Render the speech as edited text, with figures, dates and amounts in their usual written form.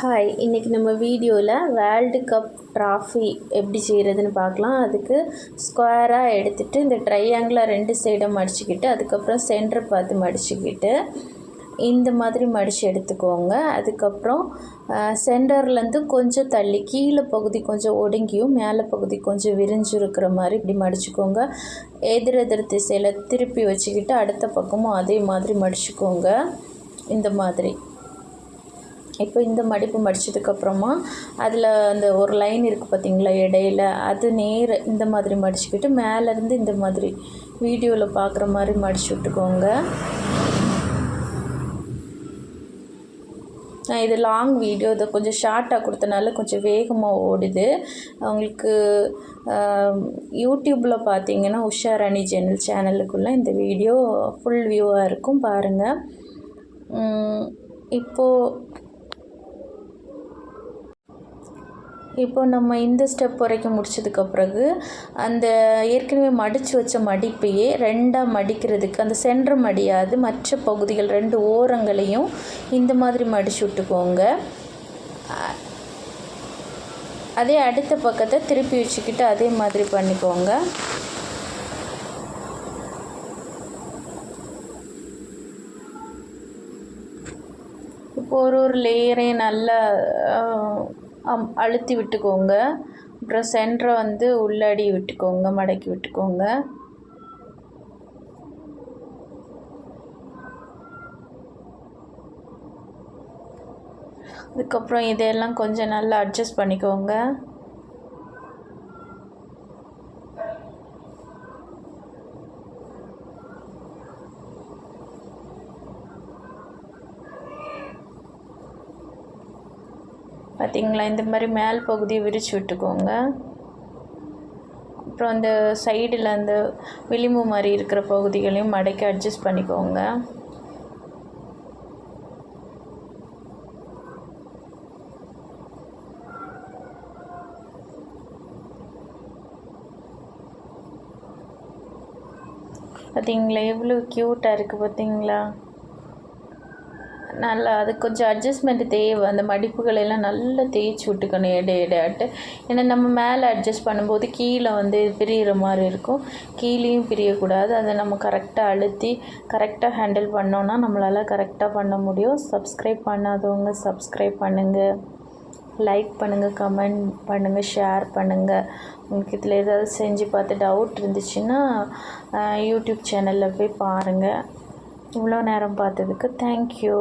Hi, இன்றைக்கி நம்ம வீடியோவில் வேர்ல்டு கப் ட்ராஃபி எப்படி செய்கிறதுன்னு பார்க்கலாம். அதுக்கு ஸ்கொயராக எடுத்துகிட்டு இந்த ட்ரையாங்கிளாக 2 சைடும் மடிச்சுக்கிட்டு அதுக்கப்புறம் சென்டர் பார்த்து மடிச்சுக்கிட்டு இந்த மாதிரி மடித்து எடுத்துக்கோங்க. அதுக்கப்புறம் சென்டர்லேருந்து கொஞ்சம் தள்ளி கீழே பகுதி கொஞ்சம் ஒடுங்கியும் மேலே பகுதி கொஞ்சம் விரிஞ்சு இருக்கிற மாதிரி இப்படி மடிச்சுக்கோங்க. எதிர் திசையில் திருப்பி வச்சுக்கிட்டு அடுத்த பக்கமும் அதே மாதிரி மடிச்சுக்கோங்க. இந்த மாதிரி இப்போ இந்த மடிப்பு மடித்ததுக்கப்புறமா அதில் அந்த ஒரு லைன் இருக்குது பார்த்திங்களா இடையில, அது நேர் இந்த மாதிரி மடிச்சுக்கிட்டு மேலேருந்து இந்த மாதிரி வீடியோவில் பார்க்குற மாதிரி மடிச்சு விட்டுக்கோங்க. நான் இது லாங் வீடியோ, இதை கொஞ்சம் ஷார்ட்டாக கொடுத்தனால கொஞ்சம் வேகமாக ஓடுது. அவங்களுக்கு யூடியூப்பில் பார்த்தீங்கன்னா உஷா ராணி சேனலுக்குள்ளே இந்த வீடியோ ஃபுல் வியூவாக இருக்கும், பாருங்கள். இப்போ நம்ம இந்த ஸ்டெப் வரைக்கும் முடிச்சதுக்கு பிறகு அந்த ஏற்கனவே மடித்து வச்ச மடிப்பையே 2ஆக மடிக்கிறதுக்கு அந்த சென்டர் மடியாது மற்ற பகுதிகள் 2 ஓரங்களையும் இந்த மாதிரி மடிச்சு விட்டுக்கோங்க. அதே அடுத்த பக்கத்தை திருப்பி வச்சுக்கிட்டு அதே மாதிரி பண்ணிக்கோங்க. இப்போ ஒரு லேயரையும் நல்லா அழுத்தி விட்டுக்கோங்க. அப்புறம் சென்டரை உள்ளடி விட்டுக்கோங்க, மடக்கி விட்டுக்கோங்க. அதுக்கப்புறம் இதெல்லாம் கொஞ்சம் நல்லா அட்ஜஸ்ட் பண்ணிக்கோங்க. பார்த்திங்களா, இந்த மாதிரி மேல் பகுதியை விரித்து விட்டுக்கோங்க. அப்புறம் அந்த சைடில் அந்த விளிம்பு மாதிரி இருக்கிற பகுதிகளையும் மடக்கி அட்ஜஸ்ட் பண்ணிக்கோங்க. பார்த்திங்களா எவ்வளோ க்யூட்டாக இருக்குது பார்த்திங்களா. நல்லா அது கொஞ்சம் அட்ஜஸ்ட்மெண்ட்டு தேவை. அந்த மடிப்புகளெல்லாம் நல்லா தேய்ச்சி விட்டுக்கணும் இடையிடாட்டு. ஏன்னா நம்ம மேலே அட்ஜஸ்ட் பண்ணும்போது கீழே பிரிகிற மாதிரி இருக்கும். கீழேயும் பிரியக்கூடாது. அதை நம்ம கரெக்டாக அழுத்தி கரெக்டாக ஹேண்டில் பண்ணோன்னா நம்மளால் கரெக்டாக பண்ண முடியும். சப்ஸ்கிரைப் பண்ணாதவங்க சப்ஸ்கிரைப் பண்ணுங்கள், லைக் பண்ணுங்கள், கமெண்ட் பண்ணுங்கள், ஷேர் பண்ணுங்கள். உங்களுக்கு இதில் ஏதாவது செஞ்சு பார்த்து டவுட் இருந்துச்சுன்னா யூடியூப் சேனலில் போய் பாருங்கள். இவ்வளோ நேரம் பார்த்ததுக்கு தேங்க்யூ.